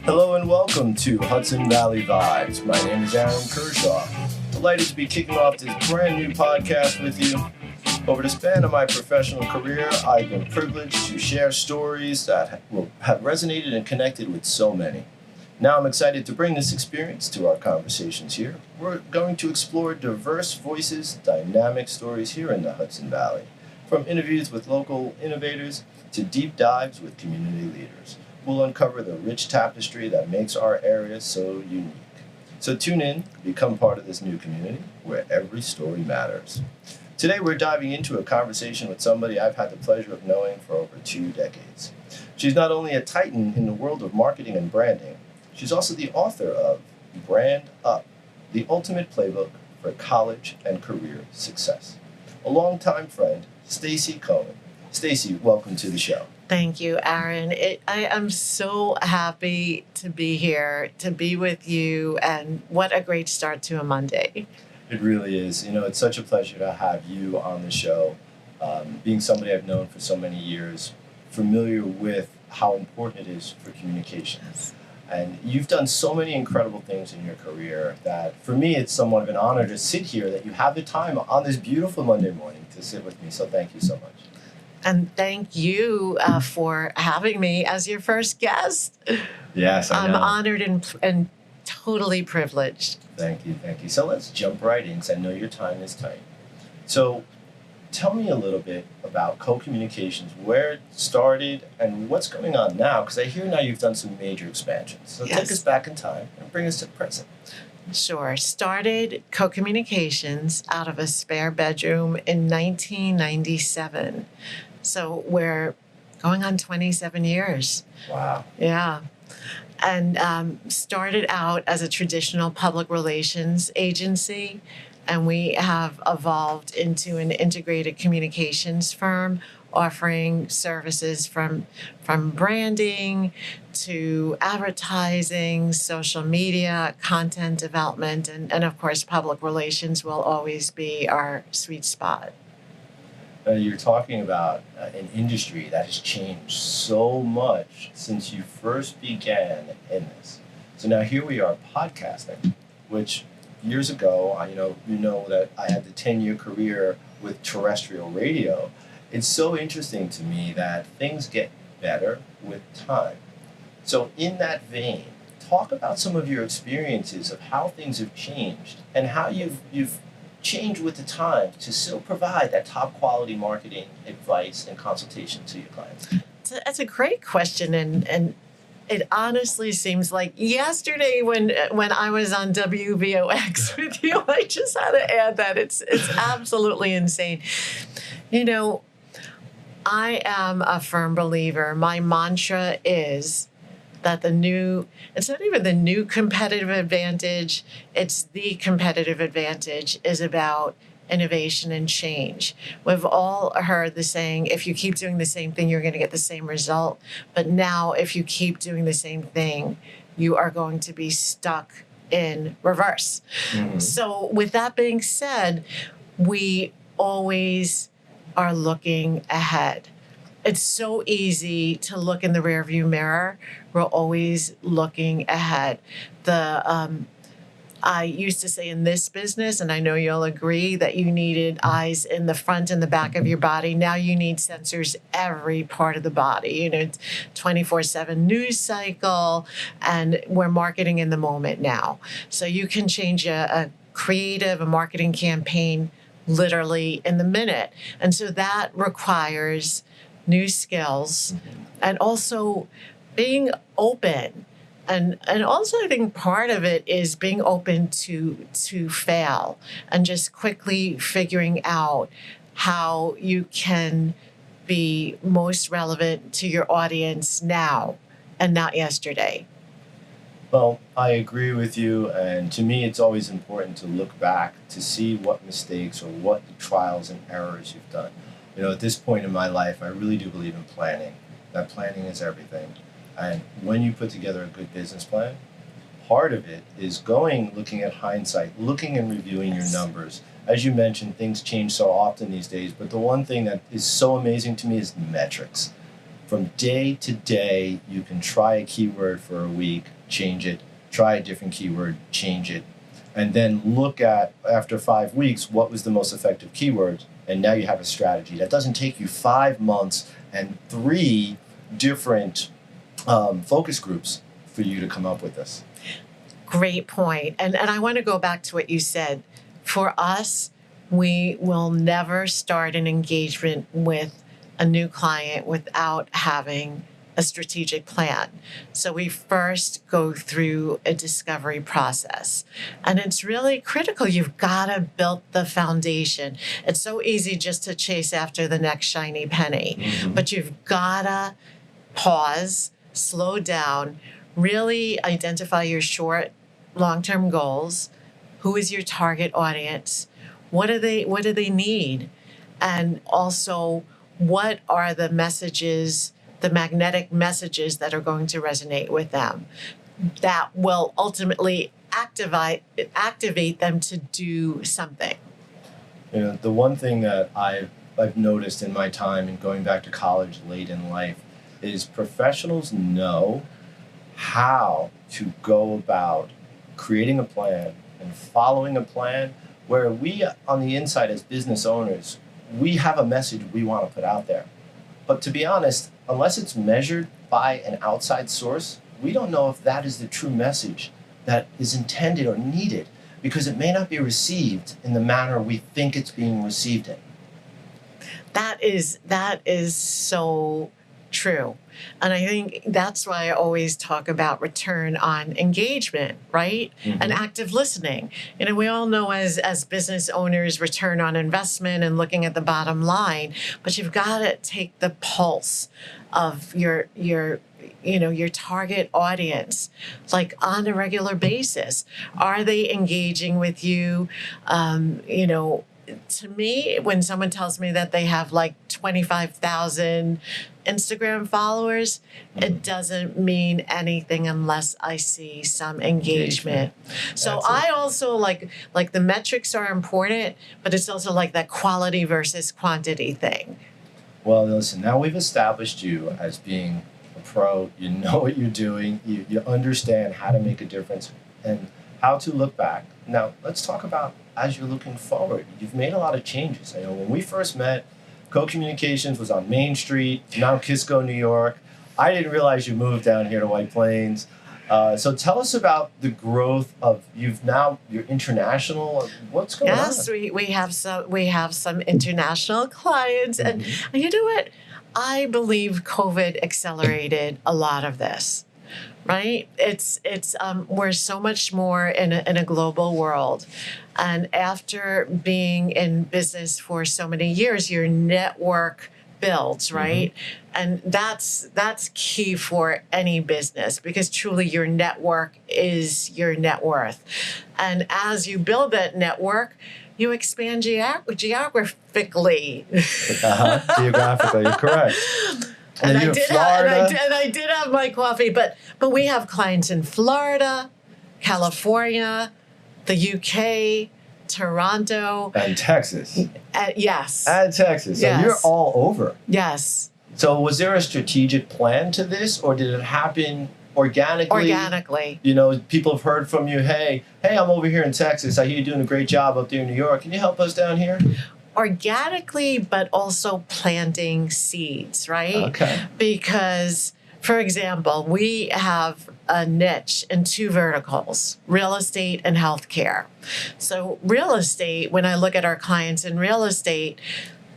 Hello and welcome to Hudson Valley Vibes. My name is Aaron Kershaw. Delighted to be kicking off this brand new podcast with you. Over the span of my professional career, I've been privileged to share stories that have resonated and connected with so many. Now I'm excited to bring this experience to our conversations here. We're going to explore diverse voices, dynamic stories here in the Hudson Valley, from interviews with local innovators to deep dives with community leaders. We'll uncover the rich tapestry that makes our area so unique. So tune in, become part of this new community where every story matters. Today we're diving into a conversation with somebody I've had the pleasure of knowing for over 2 decades. She's not only a titan in the world of marketing and branding, she's also the author of Brand Up, the ultimate playbook for college and career success. A longtime friend, Stacey Cohen. Stacey, welcome to the show. Thank you, Aaron. I am so happy to be here, to be with you, and what a great start to a Monday. It really is. You know, it's such a pleasure to have you on the show, being somebody I've known for so many years, familiar with how important it is for communications. And you've done so many incredible things in your career that, for me, it's somewhat of an honor to sit here, that you have the time on this beautiful Monday morning to sit with me. So thank you so much. And thank you for having me as your first guest. Yes, I know. I'm honored and totally privileged. Thank you. So let's jump right in, because I know your time is tight. So tell me a little bit about co-communications, where it started and what's going on now, because I hear now you've done some major expansions. So Yes. Take us back in time and bring us to the present. Sure. Started co-communications out of a spare bedroom in 1997. So we're going on 27 years. Wow. Yeah. And started out as a traditional public relations agency, and we have evolved into an integrated communications firm offering services from branding to advertising, social media, content development, and of course, public relations will always be our sweet spot. You're talking about an industry that has changed so much since you first began in this. So now here we are podcasting, which years ago, you know that I had the 10-year career with terrestrial radio. It's so interesting to me that things get better with time. So in that vein, talk about some of your experiences of how things have changed and how you've changed with the time to still provide that top quality marketing advice and consultation to your clients. That's a great question, and it honestly seems like yesterday when I was on WVOX with you. I just had to add that it's absolutely insane. You know, I am a firm believer. My mantra is that it's not even the new competitive advantage, it's the competitive advantage is about innovation and change. We've all heard the saying, if you keep doing the same thing, you're going to get the same result. But now, if you keep doing the same thing, you are going to be stuck in reverse. Mm-hmm. So with that being said, we always are looking ahead. It's so easy to look in the rearview mirror. We're always looking ahead. I used to say in this business, and I know you'll agree, that you needed eyes in the front and the back of your body. Now you need sensors every part of the body. You know, 24/7 news cycle, and we're marketing in the moment now. So you can change a creative, a marketing campaign literally in the minute. And so that requires new skills, and also being open. And also I think part of it is being open to fail and just quickly figuring out how you can be most relevant to your audience now and not yesterday. Well, I agree with you, and to me it's always important to look back to see what mistakes or what the trials and errors you've done. You know, at this point in my life, I really do believe in planning. That planning is everything. And when you put together a good business plan, part of it is looking at hindsight, looking and reviewing your numbers. As you mentioned, things change so often these days, but the one thing that is so amazing to me is the metrics. from day to day, you can try a keyword for a week, change it, try a different keyword, change it, and then look at, after 5 weeks, what was the most effective keyword, and now you have a strategy. That doesn't take you 5 months and 3 different focus groups for you to come up with this. Great point. And I want to go back to what you said. For us, we will never start an engagement with a new client without having a strategic plan. So we first go through a discovery process. And it's really critical. You've got to build the foundation. It's so easy just to chase after the next shiny penny, but you've got to pause, slow down, really identify your short, long-term goals. Who is your target audience? What do they need? And also, what are the messages, the magnetic messages that are going to resonate with them that will ultimately activate them to do something? You know, the one thing that I've noticed in my time and going back to college late in life is professionals know how to go about creating a plan and following a plan, where we on the inside as business owners, we have a message we want to put out there. But to be honest, unless it's measured by an outside source, we don't know if that is the true message that is intended or needed, because it may not be received in the manner we think it's being received in. That is so true. And I think that's why I always talk about return on engagement, right? And active listening. You know, we all know as business owners, return on investment and looking at the bottom line, but you've got to take the pulse of your target audience, like on a regular basis. Are they engaging with you? To me, when someone tells me that they have like 25,000 Instagram followers, it doesn't mean anything unless I see some engagement. So I also like the metrics are important, but it's also like that quality versus quantity thing. Well, listen, now we've established you as being a pro. You know what you're doing. You understand how to make a difference and how to look back. Now, let's talk about as you're looking forward. You've made a lot of changes. I know when we first met, Co-Communications was on Main Street, now Kisco, New York. I didn't realize you moved down here to White Plains. So tell us about the growth of you're international. What's going on? Yes, we have some international clients, and you know what? I believe COVID accelerated a lot of this. Right? It's we're so much more in a global world. And after being in business for so many years, your network builds, right? And that's key for any business, because truly your network is your net worth. And as you build that network, you expand geographically. Geographically, you're correct. And I did have my coffee, but we have clients in Florida, California, the UK, Toronto, and Texas. Yes. And Texas. So you're all over. Yes. So was there a strategic plan to this, or did it happen organically? Organically. You know, people have heard from you, hey, I'm over here in Texas. I hear you're doing a great job up there in New York. Can you help us down here? Organically, but also planting seeds, right? Okay. Because, for example, we have a niche in 2 verticals, real estate and healthcare. So real estate, when I look at our clients in real estate,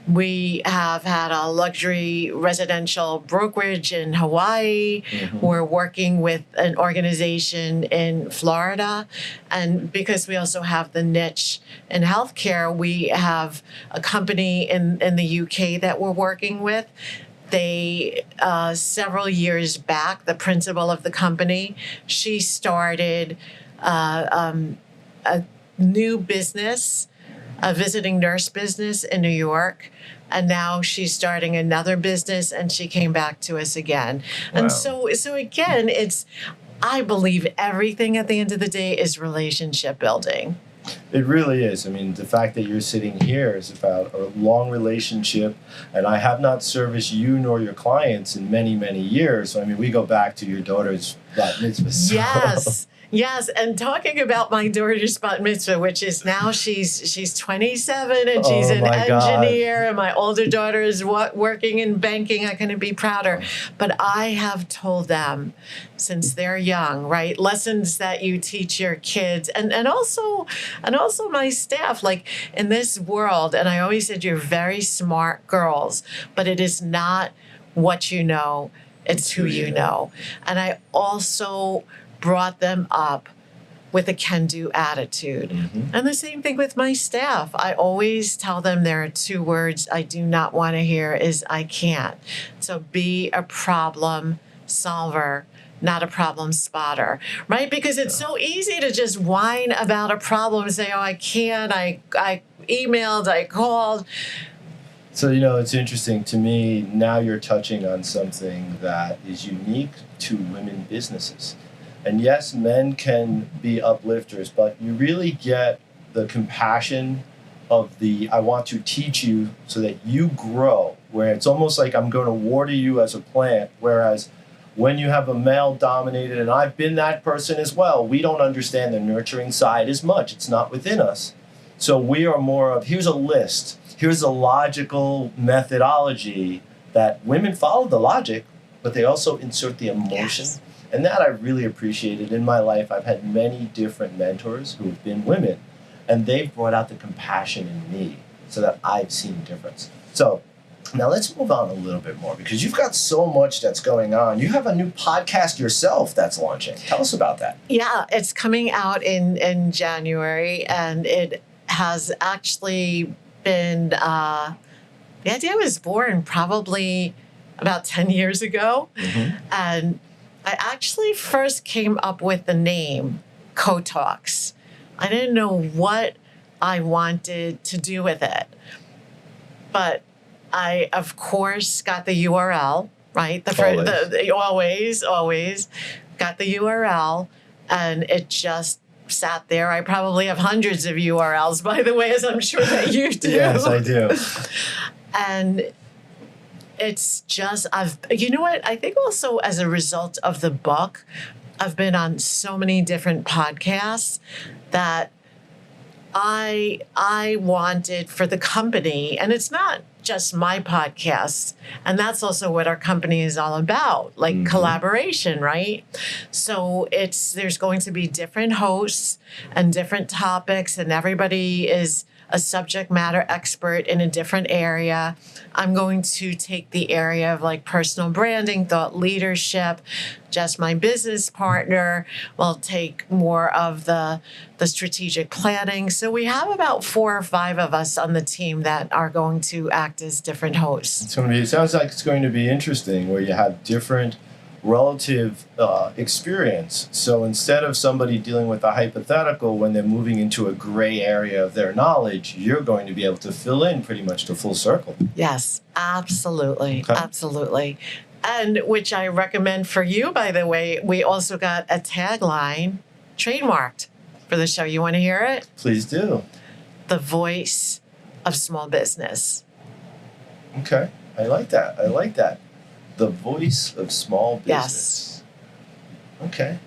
we have had a luxury residential brokerage in Hawaii. We're working with an organization in Florida. And because we also have the niche in healthcare, we have a company in the UK that we're working with. They, several years back, the principal of the company, she started a new business, a visiting nurse business in New York. And now she's starting another business, and she came back to us again. Wow. And so again, I believe everything at the end of the day is relationship building. It really is. I mean, the fact that you're sitting here is about a long relationship, and I have not serviced you nor your clients in many, many years. So, I mean, we go back to your daughter's bat mitzvah. So. Yes. Yes, and talking about my daughter's bat mitzvah, which is now she's 27 and she's an engineer, and my older daughter is working in banking. I couldn't be prouder. But I have told them since they're young, right, lessons that you teach your kids, and also my staff, like in this world. And I always said, you're very smart girls, but it is not what you know; it's who you know. And I also brought them up with a can-do attitude. Mm-hmm. And the same thing with my staff. I always tell them there are 2 words I do not want to hear is I can't. So be a problem solver, not a problem spotter, right? Because it's so easy to just whine about a problem and say, oh, I can't, I emailed, I called. So, it's interesting to me, now you're touching on something that is unique to women businesses. And yes, men can be uplifters, but you really get the compassion of I want to teach you so that you grow, where it's almost like I'm going to water you as a plant, whereas when you have a male dominated, and I've been that person as well, we don't understand the nurturing side as much. It's not within us. So we are more of, here's a list, here's a logical methodology that women follow the logic, but they also insert the emotion. Yes. And that I really appreciated in my life. I've had many different mentors who have been women, and they've brought out the compassion in me so that I've seen a difference. So now let's move on a little bit more, because you've got so much that's going on. You have a new podcast yourself that's launching. Tell us about that. Yeah, it's coming out in January, and it has actually been, the idea was born probably about 10 years ago. Mm-hmm. And I actually first came up with the name Co-Talks. I didn't know what I wanted to do with it. But I, of course, got the URL, right? Always got the URL, and it just sat there. I probably have hundreds of URLs, by the way, as I'm sure that you do. Yes, I do. And it's just, you know what? I think also as a result of the book, I've been on so many different podcasts that I wanted for the company, and it's not just my podcast, and that's also what our company is all about, like mm-hmm. collaboration, right? So there's going to be different hosts and different topics, and everybody is a subject matter expert in a different area. I'm going to take the area of like personal branding, thought leadership. Just my business partner will take more of the strategic planning. So we have about 4 or 5 of us on the team that are going to act as different hosts. It sounds like it's going to be interesting, where you have different relative experience. So instead of somebody dealing with a hypothetical when they're moving into a gray area of their knowledge, you're going to be able to fill in pretty much the full circle. Yes, absolutely. Okay. Absolutely. And which I recommend for you, by the way. We also got a tagline trademarked for the show. You want to hear it? Please do. The voice of small business. Okay. I like that. The voice of small business. Yes. Okay.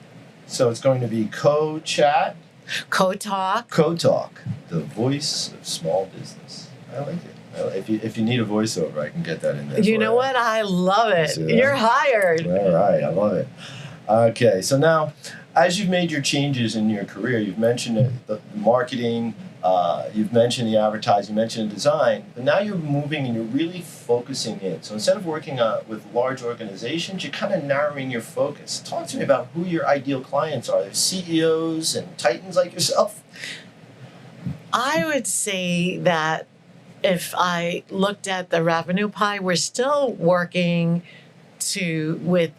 So it's going to be Co-Chat. Co-Talk. Co-Talk. The voice of small business. I like it. If you need a voiceover, I can get that in there. You know what? I love it. You're hired. All right. I love it. Okay. So now, as you've made your changes in your career, you've mentioned the marketing, you've mentioned the advertising, you mentioned the design, but now you're moving and you're really focusing in. So instead of working with large organizations, you're kind of narrowing your focus. Talk to me about who your ideal clients are. They're CEOs and titans like yourself. I would say that if I looked at the revenue pie, we're still working with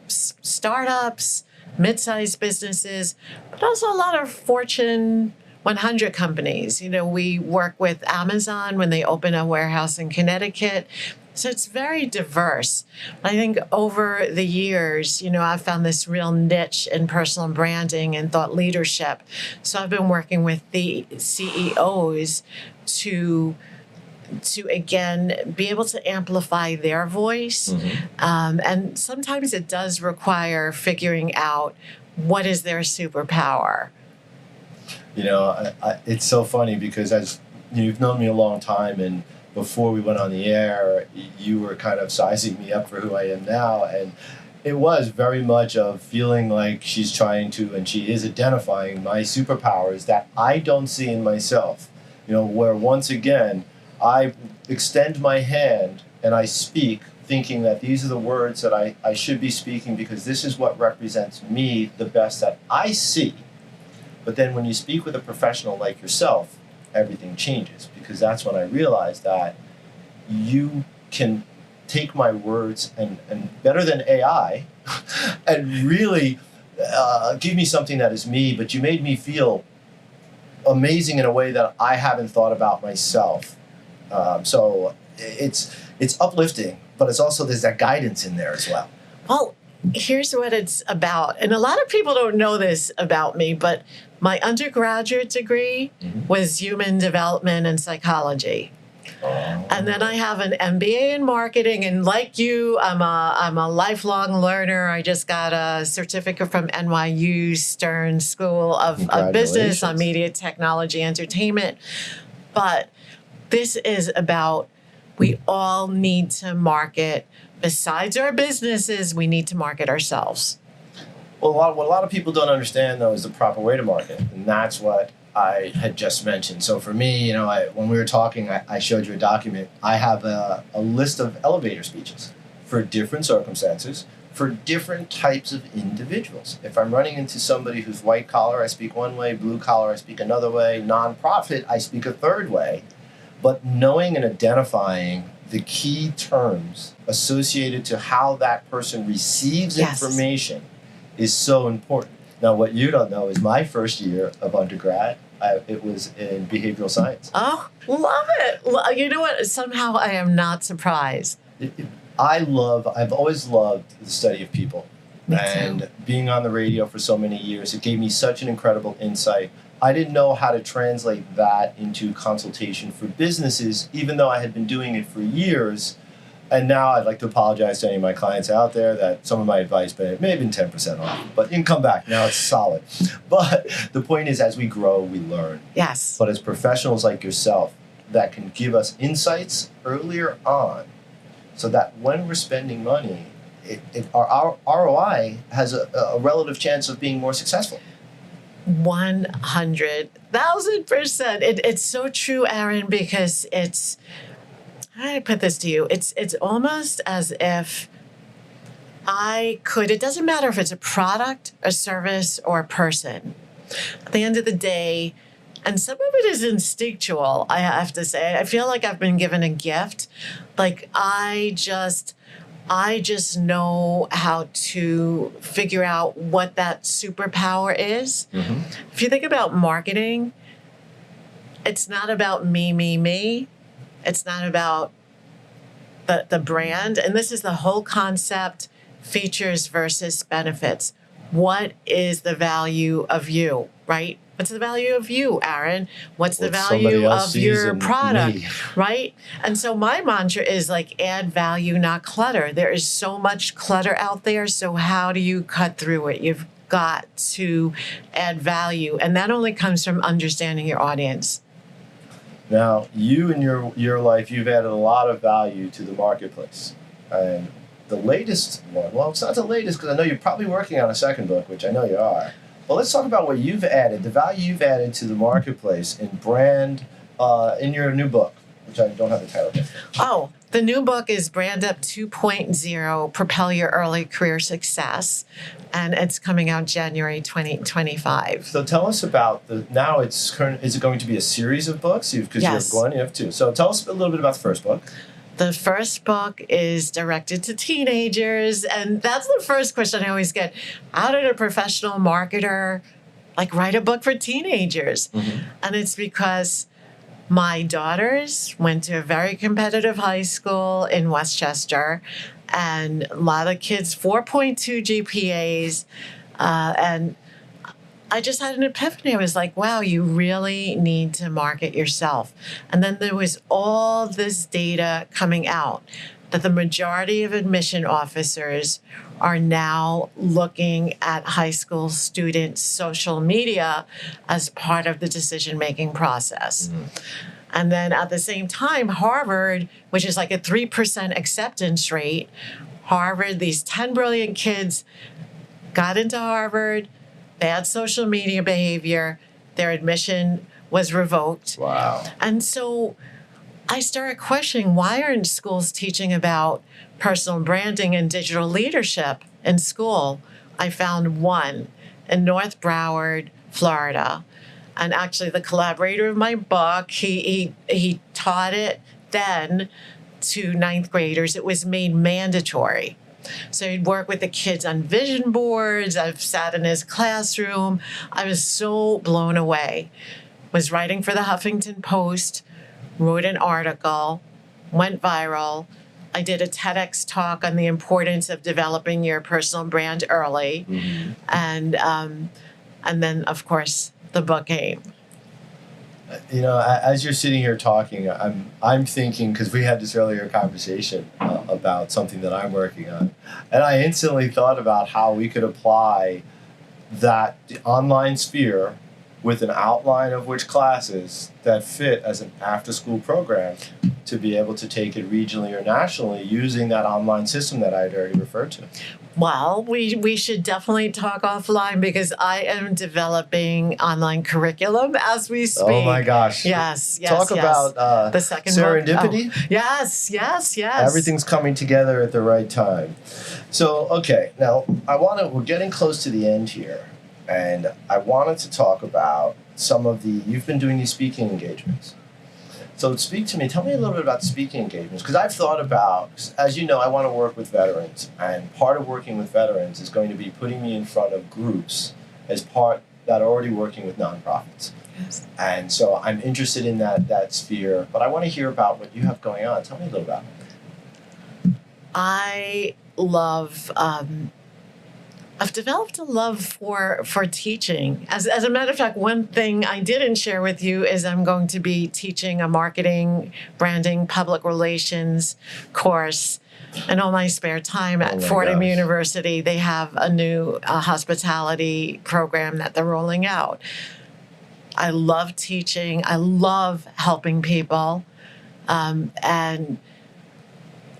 startups, mid-sized businesses, but also a lot of Fortune 100 companies. You know, we work with Amazon when they open a warehouse in Connecticut, So it's very diverse. I think over the years, I've found this real niche in personal branding and thought leadership. So I've been working with the CEOs to again be able to amplify their voice. And sometimes it does require figuring out what is their superpower. It's so funny because as you've known me a long time, and before we went on the air, you were kind of sizing me up for who I am now. And it was very much of feeling like she's trying to, and she is identifying my superpowers that I don't see in myself. Where once again, I extend my hand and I speak thinking that these are the words that I should be speaking because this is what represents me the best that I see. But then when you speak with a professional like yourself, everything changes, because that's when I realized that you can take my words and better than AI and really give me something that is me, but you made me feel amazing in a way that I haven't thought about myself. So it's uplifting, but it's also, there's that guidance in there as well. Well, here's what it's about. And a lot of people don't know this about me, but my undergraduate degree was human development and psychology. And then I have an MBA in marketing. And like you, I'm a lifelong learner. I just got a certificate from NYU Stern School of Business on media, technology, entertainment. But this is about, we all need to market. Besides our businesses, we need to market ourselves. Well, what a lot of people don't understand, though, is the proper way to market. And that's what I had just mentioned. So for me, when we were talking, I showed you a document. I have a list of elevator speeches for different circumstances, for different types of individuals. If I'm running into somebody who's white collar, I speak one way, blue collar, I speak another way, nonprofit, I speak a third way. But knowing and identifying the key terms associated to how that person receives information is so important. Now, what you don't know is my first year of undergrad, it was in behavioral science. Oh, love it. You know what? Somehow I am not surprised. I've always loved the study of people. Me and too. Being on the radio for so many years, it gave me such an incredible insight. I didn't know how to translate that into consultation for businesses, even though I had been doing it for years. And now I'd like to apologize to any of my clients out there that some of my advice may have been 10% off. But you can come back. Now it's solid. But the point is, as we grow, we learn. Yes. But as professionals like yourself that can give us insights earlier on so that when we're spending money, our ROI has a relative chance of being more successful. 100,000%. It's so true, Aaron, because it's, how do I put this to you? It's almost as if it doesn't matter if it's a product, a service, or a person. At the end of the day, and some of it is instinctual, I have to say. I feel like I've been given a gift. Like I just know how to figure out what that superpower is. If you think about marketing, it's not about me. It's not about the brand. And this is the whole concept, features versus benefits. What is the value of you, right? What's the value of you, Aaron? What's the value of your product, right? And so my mantra is like, add value, not clutter. There is so much clutter out there. So how do you cut through it? You've got to add value. And that only comes from understanding your audience. Now, you in your life, you've added a lot of value to the marketplace. And the latest one, well, it's not the latest because I know you're probably working on a second book, which I know you are. Well, let's talk about what you've added, the value you've added to the marketplace in brand, in your new book, which I don't have the title yet. Oh, the new book is Brand Up 2.0, Propel Your Early Career Success, and it's coming out January 2025. So tell us about is it going to be a series of books? Because Yes. you have two. So tell us a little bit about the first book. The first book is directed to teenagers, and that's the first question I always get. How did a professional marketer write a book for teenagers? And it's because My daughters went to a very competitive high school in Westchester, and a lot of kids, 4.2 GPAs, and I just had an epiphany. I was like, wow, you really need to market yourself. And then there was all this data coming out that the majority of admission officers are now looking at high school students' social media as part of the decision-making process. Mm-hmm. And then at the same time, Harvard, which is like a 3% acceptance rate, Harvard, these 10 brilliant kids got into Harvard, bad social media behavior, their admission was revoked. Wow. And so I started questioning, why aren't schools teaching about personal branding and digital leadership in school? I found one in North Broward, Florida. And actually the collaborator of my book, he taught it then to ninth graders. It was made mandatory. So he'd work with the kids on vision boards. I've sat in his classroom. I was so blown away. Was writing for the Huffington Post, wrote an article, went viral. I did a TEDx talk on the importance of developing your personal brand early. Mm-hmm. And then, of course, the book came. You know, as you're sitting here talking, I'm thinking, because we had this earlier conversation about something that I'm working on, and I instantly thought about how we could apply the online sphere with an outline of which classes that fit as an after-school program to be able to take it regionally or nationally using that online system that I had already referred to. Well, we should definitely talk offline because I am developing online curriculum as we speak. Oh my gosh. Yes. Talk about the second serendipity. Oh. Yes. Everything's coming together at the right time. So, okay, now we're getting close to the end here, and I wanted to talk about you've been doing these speaking engagements. So tell me a little bit about speaking engagements, because I've thought about, as you know, I want to work with veterans, and part of working with veterans is going to be putting me in front of groups as part that are already working with nonprofits. Yes. And so I'm interested in that sphere, but I want to hear about what you have going on. Tell me a little about it. I love I've developed a love for teaching. As a matter of fact, one thing I didn't share with you is I'm going to be teaching a marketing, branding, public relations course in all my spare time at Fordham University. They have a new hospitality program that they're rolling out. I love teaching. I love helping people. And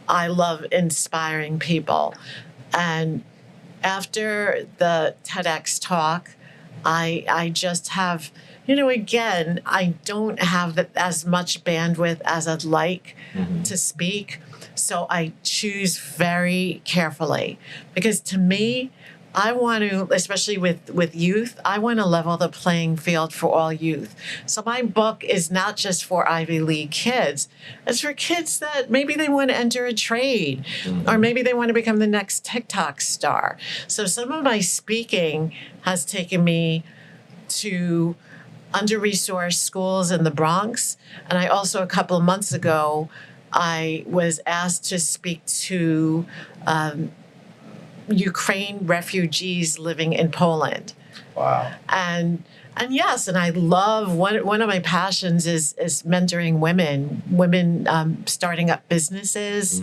I love inspiring people. And after the TEDx talk, I just have, again, I don't have as much bandwidth as I'd like to speak. So I choose very carefully because to me, I want to, especially with youth, I want to level the playing field for all youth. So my book is not just for Ivy League kids. It's for kids that maybe they want to enter a trade or maybe they want to become the next TikTok star. So some of my speaking has taken me to under-resourced schools in the Bronx. And I also, a couple of months ago, I was asked to speak to Ukraine refugees living in Poland. Wow. And yes, and I love one of my passions is mentoring women starting up businesses,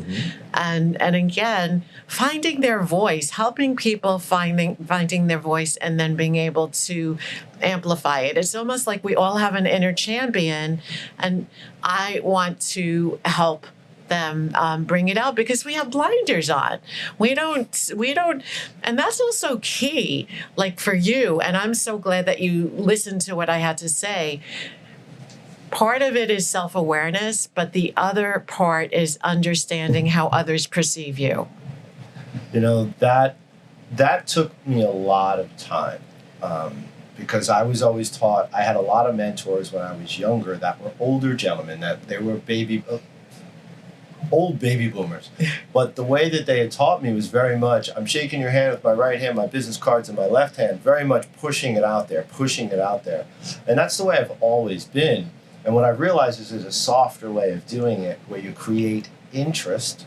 and again finding their voice, helping people finding their voice, and then being able to amplify it. It's almost like we all have an inner champion, and I want to help them bring it out because we have blinders on. We don't, and that's also key, like for you, and I'm so glad that you listened to what I had to say. Part of it is self-awareness, but the other part is understanding how others perceive you. That took me a lot of time because I was always taught, I had a lot of mentors when I was younger that were older gentlemen, that they were old baby boomers. But the way that they had taught me was very much, I'm shaking your hand with my right hand, my business cards in my left hand, very much pushing it out there. And that's the way I've always been. And what I realized is there's a softer way of doing it where you create interest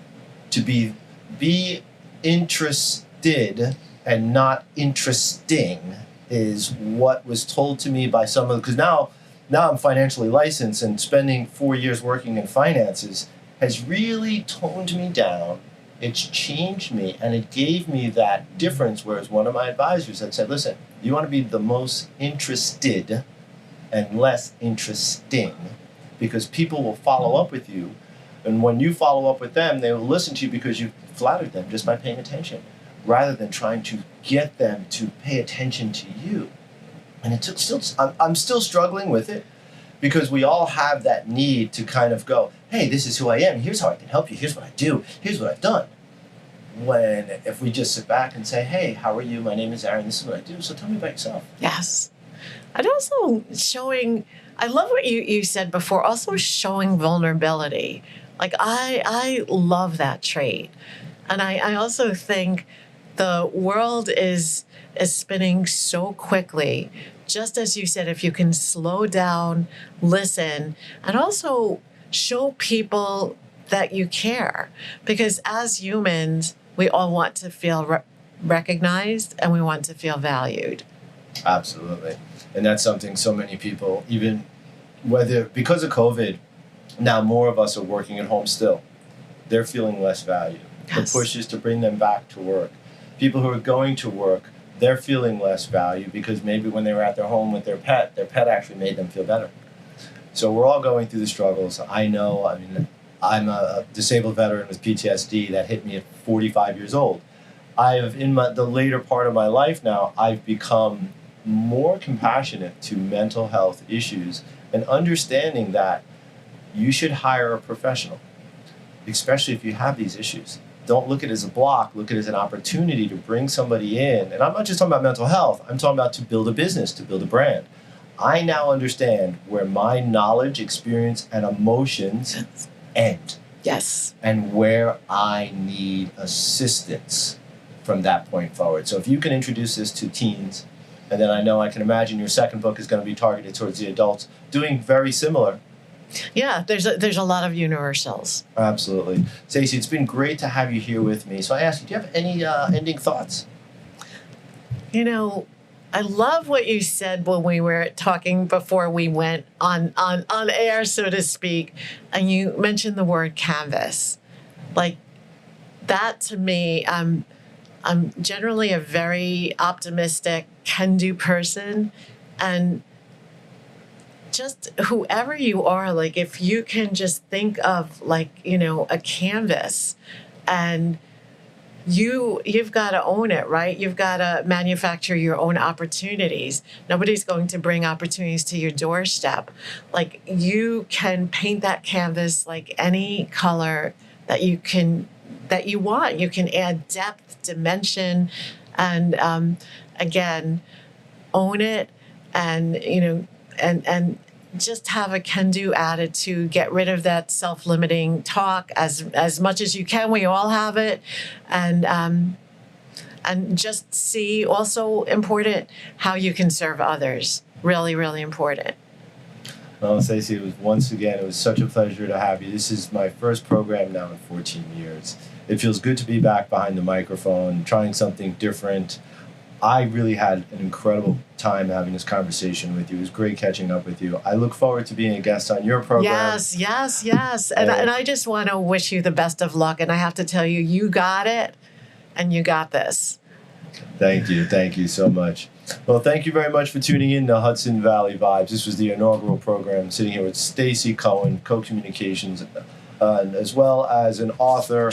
to be interested and not interesting is what was told to me by some of, because now I'm financially licensed, and spending 4 years working in finances has really toned me down. It's changed me, and it gave me that difference, whereas one of my advisors had said, listen, you want to be the most interested and less interesting, because people will follow up with you, and when you follow up with them, they will listen to you because you flattered them just by paying attention, rather than trying to get them to pay attention to you. And it took I'm still struggling with it, because we all have that need to kind of go, hey, this is who I am, here's how I can help you, here's what I do, here's what I've done. When if we just sit back and say, hey, how are you? My name is Aaron, this is what I do, so tell me about yourself. Yes. And also showing, I love what you said before, also showing vulnerability. Like I love that trait. And I also think the world is spinning so quickly. Just as you said, if you can slow down, listen, and also show people that you care. Because as humans, we all want to feel recognized, and we want to feel valued. Absolutely. And that's something so many people, even whether because of COVID, now more of us are working at home still. They're feeling less value. Yes. The push is to bring them back to work. People who are going to work, they're feeling less value because maybe when they were at their home with their pet actually made them feel better. So we're all going through the struggles. I know, I'm a disabled veteran with PTSD that hit me at 45 years old. In the later part of my life now, I've become more compassionate to mental health issues and understanding that you should hire a professional, especially if you have these issues. Don't look at it as a block, look at it as an opportunity to bring somebody in. And I'm not just talking about mental health, I'm talking about to build a business, to build a brand. I now understand where my knowledge, experience, and emotions end. Yes. And where I need assistance from that point forward. So if you can introduce this to teens, and then I can imagine your second book is going to be targeted towards the adults, doing very similar. Yeah, there's a lot of universals. Absolutely. Stacey, it's been great to have you here with me. So I asked you, do you have any ending thoughts? You know, I love what you said when we were talking before we went on air, so to speak, and you mentioned the word canvas. Like, that to me, I'm generally a very optimistic, can-do person, and just whoever you are, like if you can just think of like, a canvas, and you've got to own it, right? You've got to manufacture your own opportunities. Nobody's going to bring opportunities to your doorstep. Like, you can paint that canvas like any color that you want. You can add depth, dimension, and again, own it, and and just have a can-do attitude. Get rid of that self-limiting talk as much as you can. We all have it, and just see, also important, how you can serve others. Really, really important. Well, Stacey, it was such a pleasure to have you. This is my first program now in 14 years. It feels good to be back behind the microphone, trying something different. I really had an incredible time having this conversation with you. It was great catching up with you. I look forward to being a guest on your program. Yes. And I just want to wish you the best of luck. And I have to tell you, you got it, and you got this. Thank you so much. Well, thank you very much for tuning in to Hudson Valley Vibes. This was the inaugural program, sitting here with Stacey Cohen, co-communications, as well as an author.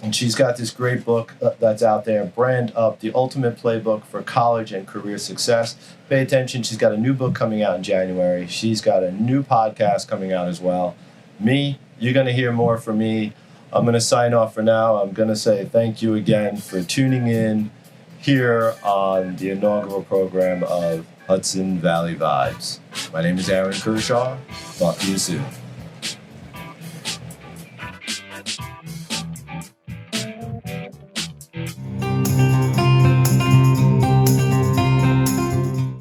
And she's got this great book that's out there, Brand Up, the ultimate playbook for college and career success. Pay attention. She's got a new book coming out in January. She's got a new podcast coming out as well. You're going to hear more from me. I'm going to sign off for now. I'm going to say thank you again for tuning in here on the inaugural program of Hudson Valley Vibes. My name is Aaron Kershaw. Talk to you soon.